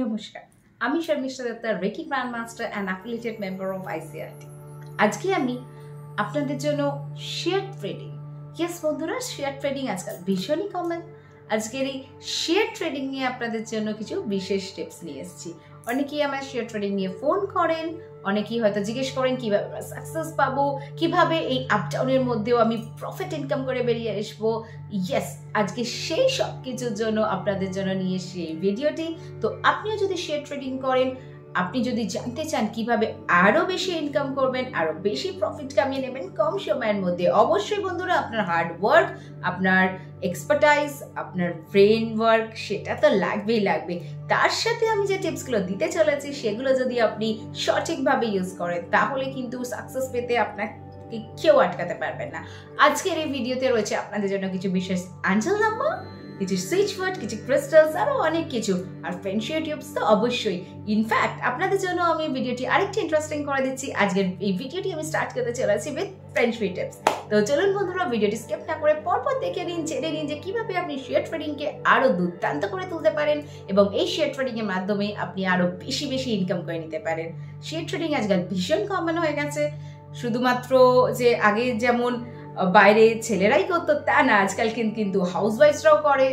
নমস্কার, আমি Sharmishtha Dutta, reiki grand master and affiliated member of ICRT. আজকে আমি আপনাদের জন্য শেয়ার ট্রেডিং, ইয়েস বন্ধুরা, শেয়ার ট্রেডিং আজকাল ভীষণই কমন। আজকের এই শেয়ার ট্রেডিং নিয়ে আপনাদের জন্য কিছু বিশেষ টিপস নিয়ে এসেছি। অনেকেই আমার শেয়ার ট্রেডিং নিয়ে ফোন করেন, অনেকেই হয়তো জিজ্ঞেস করেন কিভাবে সাকসেস পাবো, কিভাবে এই আপডাউনের মধ্যেও আমি প্রফিট ইনকাম করে বেরিয়ে আসবো। ইয়েস, আজকে সেই সব কিছুর জন্য আপনাদের জন্য নিয়ে এসেছি এই ভিডিওটি। তো আপনিও যদি শেয়ার ট্রেডিং করেন, আপনি যদি জানতে চান কিভাবে আরো বেশি ইনকাম করবেন, আরো বেশি প্রফিট কামিয়ে নেবেন কম সময়ের মধ্যে, অবশ্যই বন্ধুরা আপনার হার্ড ওয়ার্ক, আপনার এক্সপার্টাইজ, আপনার ব্রেন ওয়ার্ক সেটা তো লাগবেই লাগবে। তার সাথে আমি যে টিপসগুলো দিতে চলেছি সেগুলো যদি আপনি সঠিকভাবে ইউজ করেন তাহলে কিন্তু সাকসেস পেতে আপনার কেউ আটকাতে পারবেন না। আজকের এই ভিডিওতে রয়েছে আপনাদের জন্য কিছু বিশেষ অ্যাঞ্জেল নাম্বার, কিছু সুইচ ওয়ার্ড, কিছু ক্রিস্টালস, আরো অনেক কিছু, আর ফ্রেন্ডশিপ টিপস তো অবশ্যই। ইনফ্যাক্ট আপনাদের জন্য আমি ভিডিওটি আরেকটু ইন্টারেস্টিং করে দিচ্ছি। আজকের এই ভিডিওটি আমি স্টার্ট করতে চলেছি উইথ ফ্রেন্ডশিপ টিপস। তো চলুন বন্ধুরা, ভিডিওটি স্কিপ না করে পরপর দেখে নিন, জেনে নিন যে কিভাবে আপনি শেয়ার ট্রেডিংকে আরো দুর্দান্ত করে তুলতে পারেন এবং এই শেয়ার ট্রেডিং এর মাধ্যমে আপনি আরো বেশি বেশি ইনকাম করে নিতে পারেন। শেয়ার ট্রেডিং আজকাল ভীষণ কমন হয়ে গেছে। শুধুমাত্র যে আগে যেমন বাইরে ছেলেরাই করতো তা না, আজকাল কিন্তু হাউসওয়াইফরাও করে।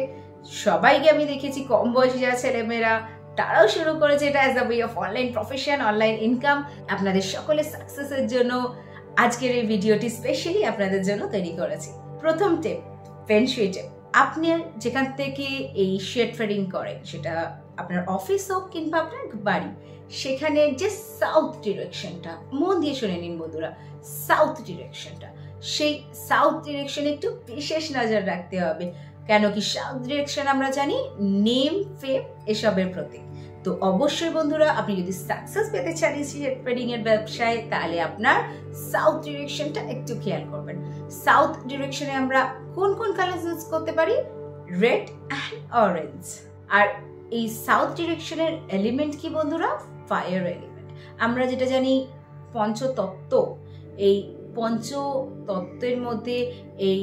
সবাইকে আমি দেখেছি, কম বয়সী যারা ছেলেমেয়েরা তারাও শুরু করেছে এটা as a way of online profession, online income. আপনাদের সকলের সাকসেসের জন্য আজকের এই ভিডিওটি স্পেশালি আপনাদের জন্য তৈরি করেছি। প্রথম টিপ, ফেংশুই টিপ। আপনি যেখান থেকে এই শেয়ার ট্রেডিং করেন, সেটা আপনার অফিস হোক কিংবা আপনার বাড়ি, সেখানে যে সাউথ ডিরেকশনটা, মন দিয়ে শুনে নিন বন্ধুরা, সাউথ ডিরেকশনটা, সেই সাউথ ডিরেকশনে একটু বিশেষ নজর রাখতে হবে। কেন কি সাউথ ডিরেকশন আমরা জানি নেম, ফেম এসবের প্রতীক। তো অবশ্যই বন্ধুরা, আপনি যদি সাকসেস পেতে চান শেয়ার ট্রেডিং এর ব্যবসায়, তাহলে আপনার সাউথ ডিরেকশনটা একটু খেয়াল করবেন। সাউথ ডিরেকশনে আমরা কোন কোন কালার ইউজ করতে পারি? Red and orange. আর এই সাউথ ডিরেকশনের এলিমেন্ট কি বন্ধুরা? Fire element. আমরা যেটা জানি পঞ্চতত্ত্ব, এই পঞ্চতত্ত্বের মধ্যে এই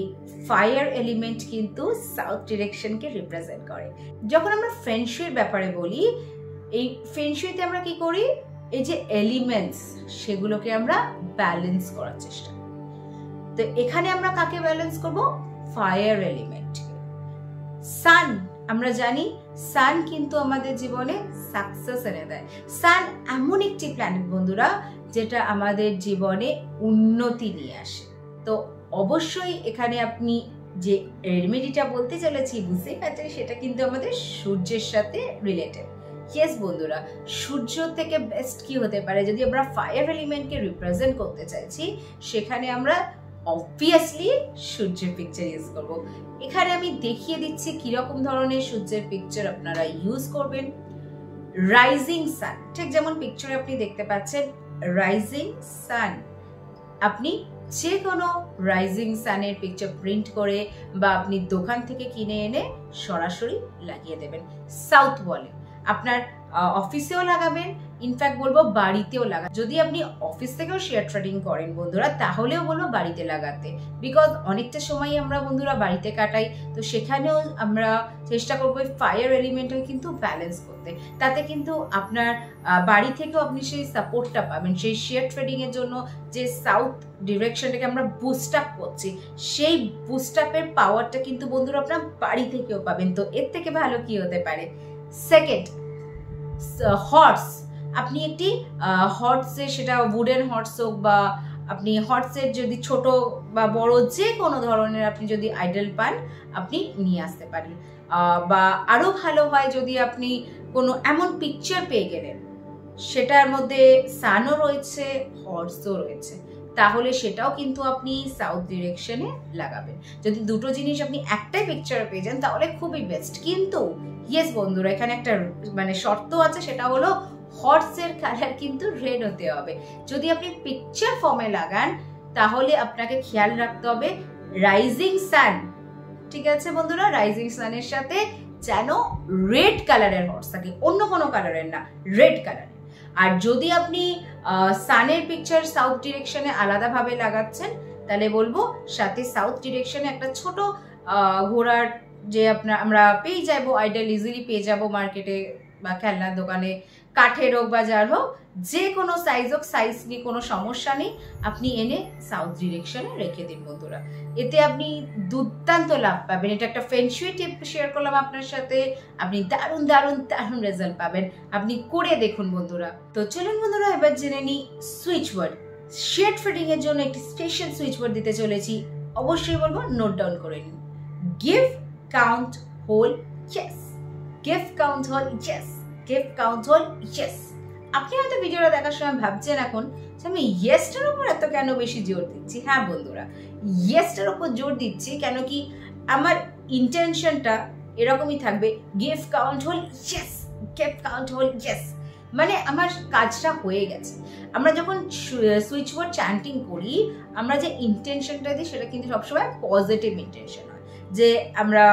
ফায়ার এলিমেন্ট কিন্তু সাউথ ডিরেকশনকে রিপ্রেজেন্ট করে। যখন আমরা ফেংশুইর ব্যাপারে বলি, এই ফেংশুইতে আমরা কি করি? এই যে এলিমেন্টস সেগুলোকে আমরা ব্যালেন্স করার চেষ্টা করি। তো এখানে আমরা কাকে ব্যালেন্স করব? ফায়ার এলিমেন্টকে। সান, আমরা জানি সান কিন্তু আমাদের জীবনে সাকসেস এনে দেয়। সান এমন একটি প্ল্যানেট বন্ধুরা যেটা আমাদের জীবনে উন্নতি নিয়ে আসে। তো অবশ্যই এখানে আপনি যে রেমেডিটা বলতে চলেছি বুঝতেই পারছেন, সেটা কিন্তু আমাদের সূর্যের সাথে রিলেটেড। ইয়েস বন্ধুরা, সূর্য থেকে বেস্ট কি হতে পারে? যদি আমরা ফায়ার এলিমেন্টকে রিপ্রেজেন্ট করতে চাইছি, সেখানে আমরা অবভিয়াসলি সূর্যের পিকচার ইউজ করব। এখানে আমি দেখিয়ে দিচ্ছি কিরকম ধরনের সূর্যের পিকচার আপনারা ইউজ করবেন। রাইজিং সান, ঠিক যেমন পিকচারে আপনি দেখতে পাচ্ছেন রাইজিং সান, আপনি যে কোনো রাইজিং সানের পিকচার প্রিন্ট করে বা আপনি দোকান থেকে কিনে এনে সরাসরি লাগিয়ে দেবেন সাউথ ওয়ালে। আপনার অফিসেও লাগাবেন, ইনফ্যাক্ট বলবো বাড়িতেও লাগাবেন। যদি আপনি অফিস থেকেও শেয়ার ট্রেডিং করেন বন্ধুরা, তাহলেও বলবো বাড়িতে লাগাতে, বিকজ অনেকটা সময় আমরা বন্ধুরা বাড়িতে কাটাই। তো সেখানেও আমরা চেষ্টা করবো ফায়ার এলিমেন্টটা কিন্তু ব্যালেন্স করতে। তাতে কিন্তু আপনার বাড়ি থেকেও আপনি সেই সাপোর্টটা পাবেন। সেই শেয়ার ট্রেডিং এর জন্য যে সাউথ ডিরেকশনটাকে আমরা বুস্ট আপ করছি, সেই বুস্ট আপের পাওয়ারটা কিন্তু বন্ধুরা আপনার বাড়ি থেকেও পাবেন। তো এর থেকে ভালো কি হতে পারে? Second, horse. আপনি একটি হর্সে, সেটা উডেন হর্স হোক বা আপনি হর্সের যদি ছোট বা বড় যে কোনো ধরনের আপনি যদি আইডল পান, আপনি নিয়ে আসতে পারেন। বা আরো ভালো হয় যদি আপনি কোনো এমন পিকচার পেয়ে গেলেন সেটার মধ্যে সানও রয়েছে, হর্সও রয়েছে, তাহলে সেটাও কিন্তু আপনি সাউথ ডিরেকশনে লাগাবেন। যদি দুটো জিনিস আপনি একটাই পিকচার পেয়ে যান তাহলে খুবই বেস্ট। কিন্তু ইয়েস বন্ধুরা, এখানে একটা মানে শর্ত আছে, সেটা হলো হর্সের কালার কিন্তু রেড হতে হবে। যদি আপনি পিকচার ফর্মে লাগান তাহলে আপনাকে খেয়াল রাখতে হবে রাইজিং সান, ঠিক আছে বন্ধুরা, রাইজিং সানের সাথে যেন রেড কালারের হর্স থাকে, অন্য কোনো কালারের না, রেড কালারের। আর যদি আপনি সানের পিকচার সাউথ ডিরেকশনে আলাদাভাবে লাগাচ্ছেন, তাহলে বলবো সাথে সাউথ ডিরেকশনে একটা ছোট ঘোড়ার যে আমরা পেয়ে যাবো, আইডল ইজিলি পেয়ে যাবো মার্কেটে বা খেলনার দোকানে, কাঠের হোক বা যার হোক, যে কোনো সাইজ হোক, সাইজ নিয়ে কোনো সমস্যা নেই, আপনি এনে সাউথ ডিরেকশনে রেখে দিন বন্ধুরা। এতে আপনি দুর্দান্ত লাভ পাবেন। এটা একটা ফেংশুই টিপ শেয়ার করলাম আপনার সাথে, আপনি দারুণ দারুণ দারুণ রেজাল্ট পাবেন। আপনি করে দেখুন বন্ধুরা। তো চলুন বন্ধুরা, এবার জেনে নিই সুইচ ওয়ার্ড। শেড ফিডিং এর জন্য একটি স্পেশাল সুইচ ওয়ার্ড দিতে চলেছি, অবশ্যই বলবো নোট ডাউন করে নিন। Give, count, whole, yes. Give, count, whole, yes. Give, count, whole, yes. আপনি হয়তো ভিডিওটা দেখার সময় ভাবছেন এখন যে আমি ইয়েসটার উপর এত কেন বেশি জোর দিচ্ছি। হ্যাঁ বন্ধুরা, ইয়েসটার উপর জোর দিচ্ছি কেন কি আমার ইন্টেনশনটা এরকমই থাকবে, give, count, whole, yes. Give, count, whole, yes. মানে আমার কাজটা হয়ে গেছে। আমরা যখন সুইচ ওয়ার্ড চ্যান্টিং করি, আমরা যে ইন্টেনশনটা দিই সেটা কিন্তু সবসময় পজিটিভ ইন্টেনশন হয়, যে আমরা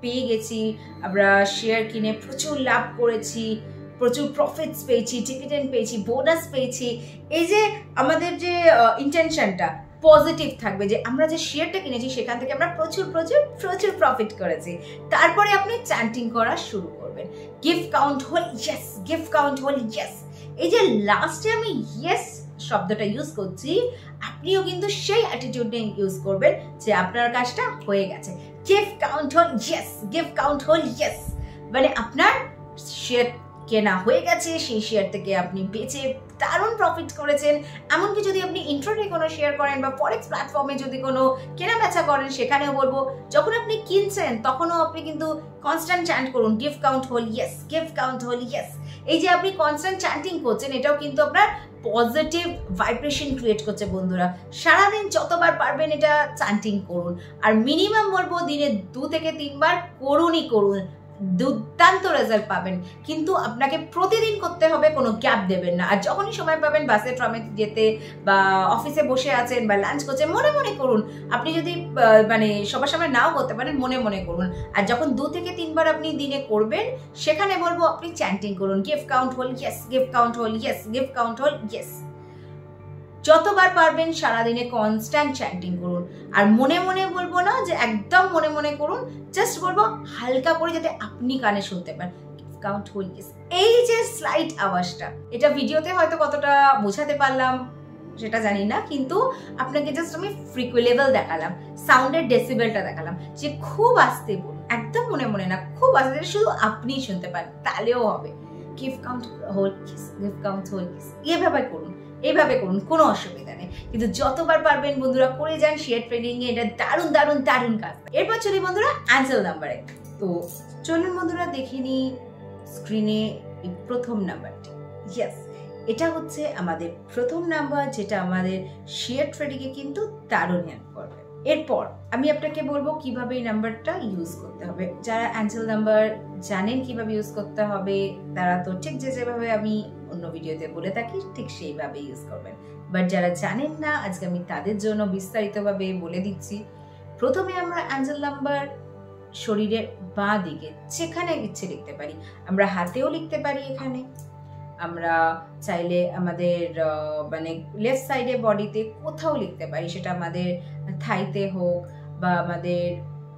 পেয়ে গেছি, আমরা শেয়ার কিনে প্রচুর লাভ করেছি, প্রচুর প্রফিটস পেয়েছি, ডিভিডেন্ড পেয়েছি, বোনাস পেয়েছি। এই যে আমাদের যে ইন্টেনশনটা পজিটিভ থাকবে, যে আমরা যে শেয়ারটা কিনেছি সেখান থেকে আমরা প্রচুর প্রচুর প্রচুর প্রফিট করেছি। তারপরে আপনি চ্যান্টিং করা শুরু করবেন, give, count, whole, yes. Give, count, whole, yes. এই যে লাস্টে আমি ইয়েস শব্দটা ইউজ করছি, আপনিও কিন্তু সেই অ্যাটিটিউড নিয়ে ইউজ করবেন যে আপনার কাজটা হয়ে গেছে। Give, count, whole, yes. Give, count, whole, yes. মানে আপনার শেয়ার কেনা হয়ে গেছে, সেই শেয়ার থেকে আপনি বেচে দারুণ প্রফিট করেছেন। এমনকি যদি আপনি ইন্ট্রোডে কোনো শেয়ার করেন বা ফরেক্স প্ল্যাটফর্মে যদি কোনো কেনা বেচা করেন, সেখানেও বলবো যখন আপনি কিনছেন তখনও আপনি কিন্তু কনস্ট্যান্ট চ্যান্ট করুন, give, count, whole, yes. Give, count, whole, yes. এই যে আপনি কনস্ট্যান্ট চ্যান্টিং করছেন, এটাও কিন্তু আপনার পজিটিভ ভাইব্রেশন ক্রিয়েট করছে বন্ধুরা। সারাদিন যতবার পারবেন এটা চ্যান্টিং করুন, আর মিনিমাম বলবো দিনে 2 থেকে 3 বার করুনই করুন, দুর্দান্ত রেজাল্ট পাবেন। কিন্তু আপনাকে প্রতিদিন করতে হবে, কোনো গ্যাপ দেবেন না। আর যখনই সময় পাবেন, বাসে ট্রামে যেতে বা অফিসে বসে আছেন বা লাঞ্চ করছেন, মনে মনে করুন। আপনি যদি মানে সবার সামনে নাও করতে পারেন, মনে মনে করুন। আর যখন 2 থেকে 3 বার আপনি দিনে করবেন, সেখানে বলবো আপনি চ্যান্টিং করুন, give, count, whole, yes. Give, count, whole, yes. Give, count, whole, yes. যতবার পারবেন সারাদিনে কনস্ট্যান্ট চ্যান্টিং করুন। আর মনে মনে বলবো না যে একদম মনে মনে করুন, জাস্ট বলবো হালকা করে যাতে আপনি কানে শুনতে পান, কাউন্ট, হোল, ইয়েস। এই যে স্লাইট আওয়াজটা, এটা ভিডিওতে হয়তো কতটা বোঝাতে পারলাম সেটা জানি না, কিন্তু আপনাকে জাস্ট আমি ফ্রিকুয়েলেবল দেখালাম, সাউন্ডের ডেসিবেলটা দেখালাম, যে খুব আস্তে বলুন, একদম মনে মনে না, খুব আস্তে, শুধু আপনিই শুনতে পান, তাহলেও হবে। Give, count, whole, yes. Give, count, whole, yes. এইভাবে করুন, এইভাবে করুন, কোনো অসুবিধা নেই। কিন্তু যতবার পারবেন বন্ধুরা করে যান শেয়ার ট্রেডিং এ, এটা দারুণ দারুণ দারুণ কাজ। এরপর চলি বন্ধুরা অ্যাঞ্জেল নাম্বারে। তো চলুন বন্ধুরা দেখে নিই স্ক্রিনে এই প্রথম নাম্বারটি। ইয়েস, এটা হচ্ছে আমাদের প্রথম নাম্বার, যেটা আমাদের শেয়ার ট্রেডিং এ কিন্তু দারুণ হেল্প করবে। এরপর আমি আপনাকে বলবো কিভাবে এই নাম্বারটা ইউজ করতে হবে। যারা অ্যাঞ্জেল নাম্বার জানেন কিভাবে ইউজ করতে হবে, তারা তো ঠিক যেভাবে আমি অন্য ভিডিওতে বলে থাকি ঠিক সেইভাবে ইউজ করবেন। বাট যারা জানেন না, আজকে আমি তাদের জন্য বিস্তারিতভাবে বলে দিচ্ছি। প্রথমে আমরা অ্যাঞ্জেল নাম্বার শরীরের বাঁ দিকে যেখানে ইচ্ছে লিখতে পারি, আমরা হাতেও লিখতে পারি, এখানে আমরা চাইলে আমাদের মানে লেফট সাইডে বডিতে কোথাও লিখতে পারি, সেটা আমাদের থাইতে হোক বা আমাদের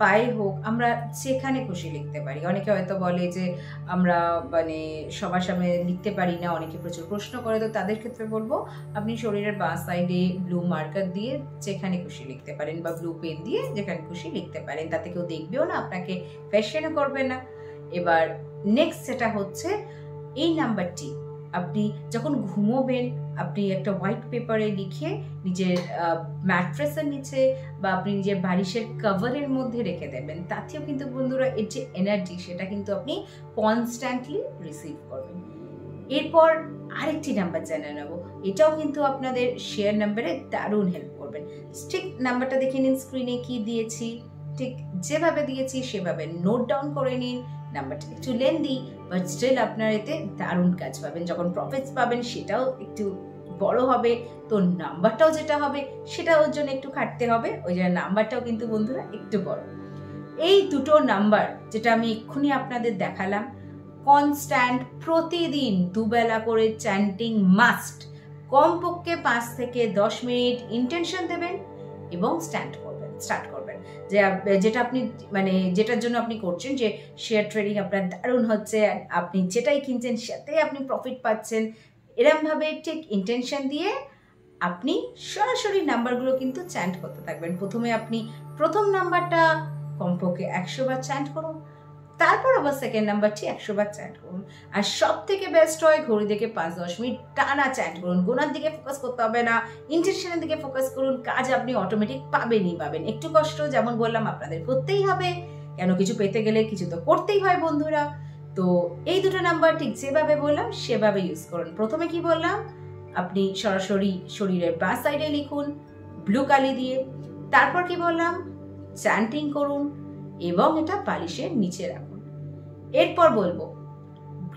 পায়ে হোক, আমরা যেখানে খুশি লিখতে পারি। অনেকে হয়তো বলে যে আমরা মানে সবার সামনে লিখতে পারি না, অনেকে প্রচুর প্রশ্ন করে, তো তাদের ক্ষেত্রে বলবো আপনি শরীরের বাঁ সাইডে ব্লু মার্কার দিয়ে যেখানে খুশি লিখতে পারেন, বা ব্লু পেন দিয়ে যেখানে খুশি লিখতে পারেন, তাতে কেউ দেখবেও না, আপনাকে কোয়েশ্চেনও করবে না। এবার নেক্সট যেটা হচ্ছে, এই নাম্বারটি আপনি যখন ঘুমোবেন, আপনি একটা হোয়াইট পেপারে লিখে নিজের ম্যাট্রেসের নিচে বা আপনি নিজের বালিশের কভারের মধ্যে রেখে দেবেন। তাতেও কিন্তু বন্ধুরা এর যে এনার্জি, সেটা কিন্তু আপনি কনস্ট্যান্টলি রিসিভ করবেন। এরপর আরেকটি নাম্বার জানিয়ে নেব, এটাও কিন্তু আপনাদের শেয়ার নাম্বারে দারুণ হেল্প করবেন। ঠিক নাম্বারটা দেখে নিন স্ক্রিনে কি দিয়েছি, ঠিক যেভাবে দিয়েছি সেভাবে নোট ডাউন করে নিন। নাম্বারটা একটু লেন্দি, বাট স্টিল আপনার এতে দারুণ কাজ পাবেন। যখন প্রফিটস পাবেন সেটাও একটু বড় হবে, তো নাম্বারটাও যেটা হবে সেটা ওর জন্য একটু খাটতে হবে, ওই জন্য নাম্বারটাও কিন্তু বন্ধুরা একটু বড়। এই দুটো নাম্বার যেটা আমি এক্ষুনি আপনাদের দেখালাম, কনস্ট্যান্ট প্রতিদিন 2 বেলা করে চ্যান্টিং মাস্ট। কমপক্ষে 5 থেকে 10 মিনিট ইন্টেনশন দেবেন এবং স্টার্ট করবেন। যে যেটা আপনি মানে যেটার জন্য আপনি করছেন, যে শেয়ার ট্রেডিং আপনার দারুণ হচ্ছে, আপনি যেটাই কিনছেন সেটাই আপনি প্রফিট পাচ্ছেন, এরমভাবে ঠিক ইন্টেনশন দিয়ে আপনি সরাসরি নাম্বারগুলো কিন্তু চ্যান্ট করতে থাকবেন। প্রথমে আপনি প্রথম নাম্বারটা কমপক্ষে 100 বার চ্যান্ট করুন, তারপর আবার সেকেন্ড নাম্বারটি 100 বার চ্যান্ট করুন। আর সব থেকে বেস্ট হয় ঘড়ি দেখে 5-10 মিনিট টানা চ্যান্ট করুন। গোনার দিকে ফোকাস করতে হবে না, ইন্টেনশনের দিকে ফোকাস করুন, কাজ আপনি অটোমেটিক পাবেনই পাবেন। একটু কষ্ট যেমন বললাম আপনাদের করতেই হবে, কেন কিছু পেতে গেলে কিছু তো করতেই হয় বন্ধুরা। তো এই দুটো নাম্বার ঠিক যেভাবে বললাম সেভাবে ইউজ করুন। প্রথমে কি বললাম, আপনি সরাসরি শরীরের বাঁ সাইডে লিখুন ব্লু কালি দিয়ে, তারপর কি বললাম চ্যান্টিং করুন এবং এটা বালিশের নিচে রাখুন। এরপর বলবো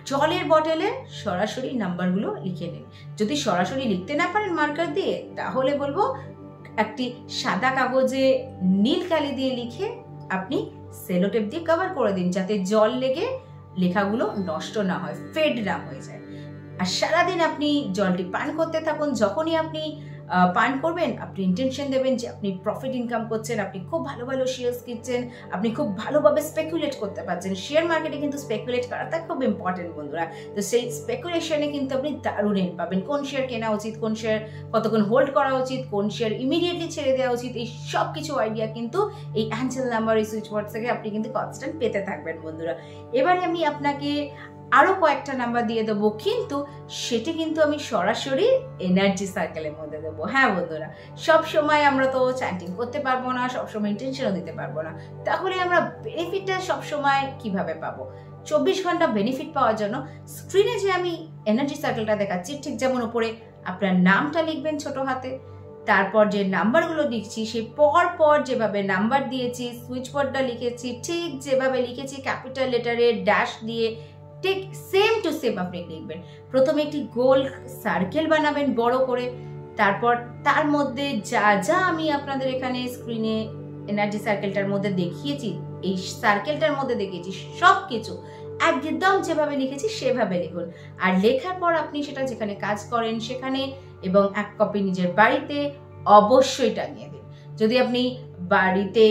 জলের বটলে সরাসরি নাম্বারগুলো লিখে নিন। যদি সরাসরি লিখতে না পারেন মার্কার দিয়ে, তাহলে বলবো একটি সাদা কাগজে নীল কালি দিয়ে লিখে আপনি সেলোটেপ দিয়ে কভার করে দিন, যাতে জল লেগে লেখাগুলো নষ্ট না হয়, ফেড না হয়ে যায়। আর সারাদিন আপনি জলটি পান করতে থাকুন। যখনই আপনি পান করবেন আপনি ইন্টেনশন দেবেন যে আপনি প্রফিট ইনকাম করছেন, আপনি খুব ভালো ভালো শেয়ার কিনছেন, আপনি খুব ভালোভাবে স্পেকুলেট করতে পারছেন। শেয়ার মার্কেটে কিন্তু স্পেকুলেট করাটা খুব ইম্পর্টেন্ট বন্ধুরা। তো সেই স্পেকুলেশনে কিন্তু আপনি দারুণ এন্ড পাবেন। কোন শেয়ার কেনা উচিত, কোন শেয়ার কতক্ষণ হোল্ড করা উচিত, কোন শেয়ার ইমিডিয়েটলি ছেড়ে দেওয়া উচিত, এই সব কিছু আইডিয়া কিন্তু এই অ্যাঞ্জেল নাম্বার, এই সুইচ বোর্ড থেকে আপনি কিন্তু কনস্ট্যান্ট পেতে থাকবেন বন্ধুরা। এবারে আমি আপনাকে আরো কয়েকটা নাম্বার দিয়ে দেবো, কিন্তু সেটা কিন্তু আমি সরাসরি এনার্জি সার্কেলের মধ্যে দেবো। হ্যাঁ বন্ধুরা, সব সময় আমরা তো চ্যান্টিং করতে পারবো না, সবসময় ইন্টেনশনও দিতে পারবো না, তাহলে আমরা বেনিফিটটা সবসময় কিভাবে পাবো? 24 ঘন্টা বেনিফিট পাওয়ার জন্য স্ক্রিনে যে আমি এনার্জি সার্কেলটা দেখাচ্ছি, ঠিক যেমন উপরে আপনার নামটা লিখবেন ছোট হাতে, তারপর যে নাম্বারগুলো লিখছি সেই পর পর যেভাবে নাম্বার দিয়েছি, সুইচ বোর্ডটা লিখেছি ঠিক যেভাবে লিখেছি ক্যাপিটাল লেটারে ড্যাশ দিয়ে, ঠিক সেম টু সেম আপনি লিখবেন। প্রথমে একটি গোল সার্কেল বানাবেন বড় করে, তারপর তার মধ্যে যা যা আমি আপনাদের এখানে স্ক্রিনে এনার্জি সার্কেলটার মধ্যে দেখিয়েছি, এই সার্কেলটার মধ্যে দেখিয়েছি সব কিছু একদম যেভাবে লিখেছি সেভাবে লিখুন। আর লেখার পর আপনি সেটা যেখানে কাজ করেন সেখানে এবং এক কপি নিজের বাড়িতে অবশ্যই টাঙিয়ে দিন। যদি আপনি বাড়িতে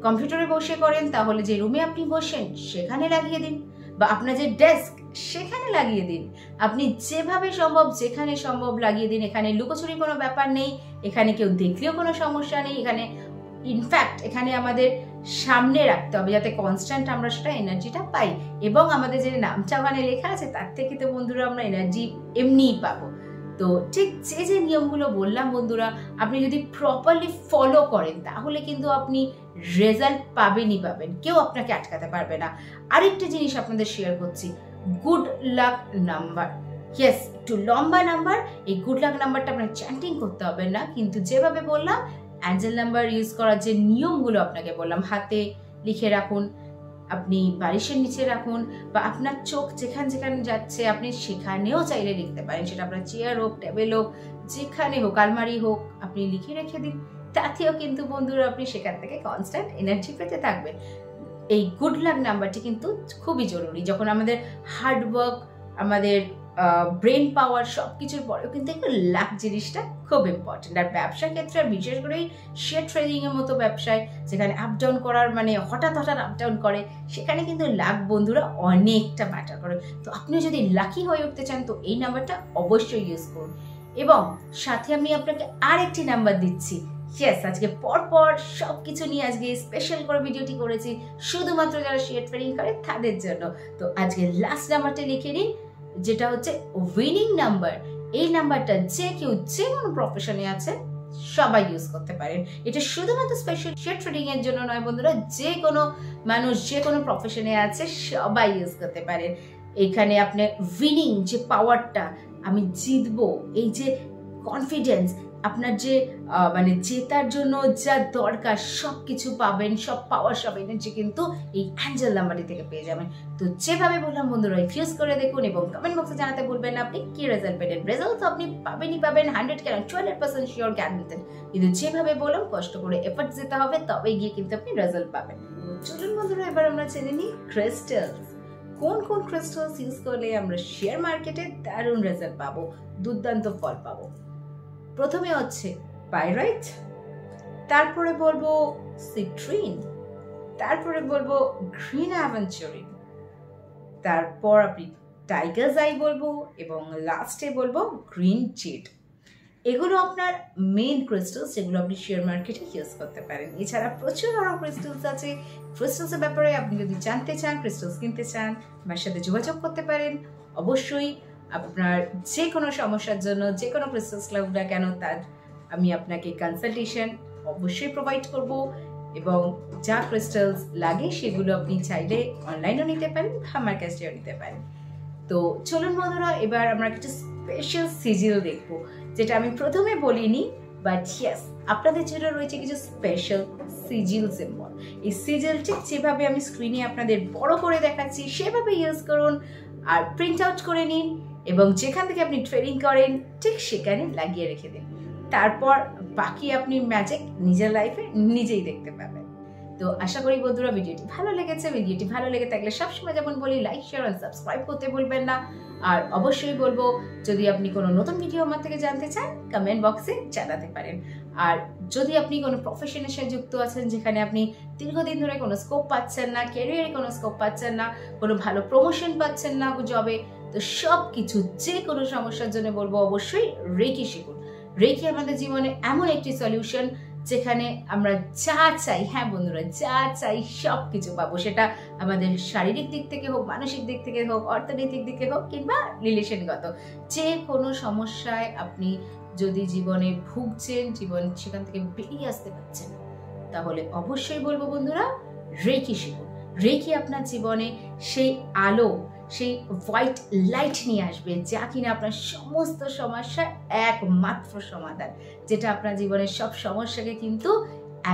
কম্পিউটারে বসে করেন তাহলে যে রুমে আপনি বসেন সেখানে লাগিয়ে দিন, বা আপনার যে ডেস্ক সেখানে লাগিয়ে দিন। আপনি যেভাবে সম্ভব যেখানে সম্ভব লাগিয়ে দিন। এখানে লুকোচুরির কোনো ব্যাপার নেই, এখানে কেউ দেখলেও কোনো সমস্যা নেই। এখানে ইনফ্যাক্ট এখানে আমাদের সামনে রাখতে হবে যাতে কনস্ট্যান্ট আমরা সেটা এনার্জিটা পাই, এবং আমাদের যে নামটা ওখানে লেখা আছে তার থেকে তো বন্ধুরা আমরা এনার্জি এমনিই পাবো। তো ঠিক যে যে নিয়মগুলো বললাম বন্ধুরা, আপনি যদি প্রপারলি ফলো করেন তাহলে কিন্তু আপনি রেজাল্ট পাবেনই পাবেন, কেউ আপনাকে আটকাতে পারবে না। আরেকটা জিনিস আপনাদের শেয়ার করছি, গুড লাক নাম্বার। ইয়েস, একটু লম্বা নাম্বার। এই গুড লাক নাম্বারটা আপনার চ্যান্টিং করতে হবে না, কিন্তু যেভাবে বললাম অ্যাঞ্জেল নাম্বার ইউজ করার যে নিয়মগুলো আপনাকে বললাম, হাতে লিখে রাখুন, আপনি বালিশের নিচে রাখুন, বা আপনার চোখ যেখানে যেখানে যাচ্ছে আপনি সেখানেও চাইলে লিখতে পারেন। সেটা আপনার চেয়ার হোক, টেবিল হোক, যেখানে হোক, আলমারি হোক, আপনি লিখে রেখে দিন। তাতেও কিন্তু বন্ধুরা আপনি সেখান থেকে কনস্ট্যান্ট এনার্জি পেতে থাকবেন। এই গুড লাক নাম্বারটি কিন্তু খুবই জরুরি। যখন আমাদের হার্ড ওয়ার্ক, আমাদের ব্রেন পাওয়ার সব কিছুর পরেও কিন্তু একটু লাক জিনিসটা খুব ইম্পর্টেন্ট। আর ব্যবসার ক্ষেত্রে বিশেষ করে শেয়ার ট্রেডিং এর মতো ব্যবসায় যেখানে আপ ডাউন করার মানে হঠাৎ হঠাৎ আপ ডাউন করে, সেখানে কিন্তু লাক বন্ধুরা অনেকটা ম্যাটার করে। তো আপনি যদি লাকি হয়ে উঠতে চান তো এই নাম্বারটা অবশ্যই ইউজ করুন। এবং সাথে আমি আপনাকে আরেকটি নাম্বার দিচ্ছি। ইয়েস, আজকে পরপর সবকিছু নিয়ে আজকে স্পেশাল করে ভিডিওটি করেছি শুধুমাত্র যারা শেয়ার ট্রেডিং করে তাদের জন্য। তো আজকে লাস্ট নাম্বারটা লিখে নিন, যেটা হচ্ছে উইনিং নাম্বার। এই নাম্বারটা যে কেউ যে কোনো প্রফেশনে আছে সবাই ইউজ করতে পারেন। এটা শুধুমাত্র স্পেশাল শেয়ার ট্রেডিং এর জন্য নয় বন্ধুরা, যে কোনো মানুষ যে কোনো প্রফেশনে আছে সবাই ইউজ করতে পারেন। এখানে আপনার উইনিং যে পাওয়ারটা, আমি জিতবো, এই যে কনফিডেন্স, আপনার যে মানে জেতার জন্য যা দরকার সব কিছু পাবেন, সব পাওয়ার, সব এনার্জি কিন্তু এই অ্যাঞ্জেল নাম্বারটি থেকে পেয়ে যাবেন। তো যেভাবে বললাম বন্ধুরা ইউজ করে দেখুন এবং কমেন্ট বক্সে জানাতে ভুলবেন না আপনি কি রেজাল্ট পেলেন। রেজাল্ট তো আপনি পাবেনই পাবেন, 100% শিওর গ্যারান্টেড। কিন্তু যেভাবে বললাম কষ্ট করে এফর্ট দিতে হবে, তবে গিয়ে কিন্তু আপনি রেজাল্ট পাবেন। চলুন বন্ধুরা এবার আমরা জেনে নিই ক্রিস্টালস। কোন কোন ক্রিস্টালস ইউজ করলে আমরা শেয়ার মার্কেটে দারুণ রেজাল্ট পাবো, দুর্দান্ত ফল পাবো। প্রথমে হচ্ছে পাইরাইট, তারপরে বলবো সিট্রিন, তারপরে বলবো গ্রিন অ্যাভেঞ্চুরিন, তারপর আপনি টাইগার্স আই বলবো, এবং লাস্টে বলবো গ্রিন জেড। এগুলো আপনার মেইন ক্রিস্টালস, যেগুলো আপনি শেয়ার মার্কেটে ইউজ করতে পারেন। এছাড়া প্রচুর আরও ক্রিস্টালস আছে। ক্রিস্টালসের ব্যাপারে আপনি যদি জানতে চান, ক্রিস্টালস কিনতে চান, আমার সাথে যোগাযোগ করতে পারেন। অবশ্যই আপনার যে কোনো সমস্যার জন্য যে কোনো ক্রিস্টালস লাগুক না কেন, তার আমি আপনাকে কনসালটেশন অবশ্যই প্রোভাইড করব, এবং যা ক্রিস্টালস লাগে সেগুলো আপনি চাইলে অনলাইনেও নিতে পারেন, আমার কাছেও নিতে পারেন। তো চলুন বন্ধুরা, এবার আমরা কিছু স্পেশাল সিজিল দেখব, যেটা আমি প্রথমে বলিনি, বাট ইয়েস আপনাদের জন্য রয়েছে কিছু স্পেশাল সিজিল সিম্বল। এই সিজিল ঠিক যেভাবে আমি স্ক্রিনে আপনাদের বড় করে দেখাচ্ছি সেভাবে ইউজ করুন, আর প্রিন্ট আউট করে নিন, এবং যেখান থেকে আপনি ট্রেডিং করেন ঠিক সেখানে লাগিয়ে রেখে দিন। তারপর বাকি আপনি ম্যাজিক নিজের লাইফে নিজেই দেখতে পাবেন। তো আশা করি বন্ধুরা ভিডিওটি ভালো লেগেছে। ভিডিওটি ভালো লেগে থাকলে সবসময় যেমন বলি, লাইক, শেয়ার আর সাবস্ক্রাইব করতে ভুলবেন না। আর অবশ্যই বলবো, যদি আপনি কোনো নতুন ভিডিও আমার থেকে জানতে চান, কমেন্ট বক্সে জানাতে পারেন। আর যদি আপনি কোনো প্রফেশনের সাথে যুক্ত আছেন, যেখানে আপনি দীর্ঘদিন ধরে কোনো স্কোপ পাচ্ছেন না, ক্যারিয়ারে কোনো স্কোপ পাচ্ছেন না, কোনো ভালো প্রমোশন পাচ্ছেন না জবে, তো সব কিছু যে কোনো সমস্যার জন্য বলবো অবশ্যই রেকি শিখুন। রেকি আমাদের জীবনে এমন একটি সলিউশন, যেখানে আমরা যা চাই, হ্যাঁ বন্ধুরা, যা চাই সব কিছু পাবো। সেটা আমাদের শারীরিক দিক থেকে হোক, মানসিক দিক থেকে হোক, অর্থনৈতিক দিক থেকে হোক, কিংবা রিলেশনগত যে কোনো সমস্যায় আপনি যদি জীবনে ভুগছেন, জীবন সেখান থেকে বেরিয়ে আসতে পারছেন, তাহলে অবশ্যই বলবো বন্ধুরা, রেকি শিখুন। রেকি আপনার জীবনে সেই আলো, সেই হোয়াইট লাইট নিয়ে আসবে, যা কিনা আপনার সমস্ত সমস্যার একমাত্র সমাধান, যেটা আপনার জীবনের সব সমস্যাকে কিন্তু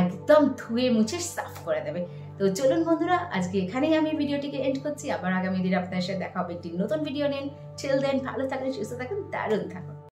একদম ধুয়ে মুছে সাফ করে দেবে। তো চলুন বন্ধুরা, আজকে এখানেই আমি ভিডিওটিকে এন্ড করছি। আবার আগামী দিন আপনার সাথে দেখা হবে একটি নতুন ভিডিও নিন। টিল দেন ভালো থাকুন, সুস্থ থাকুন, দারুণ থাকুন।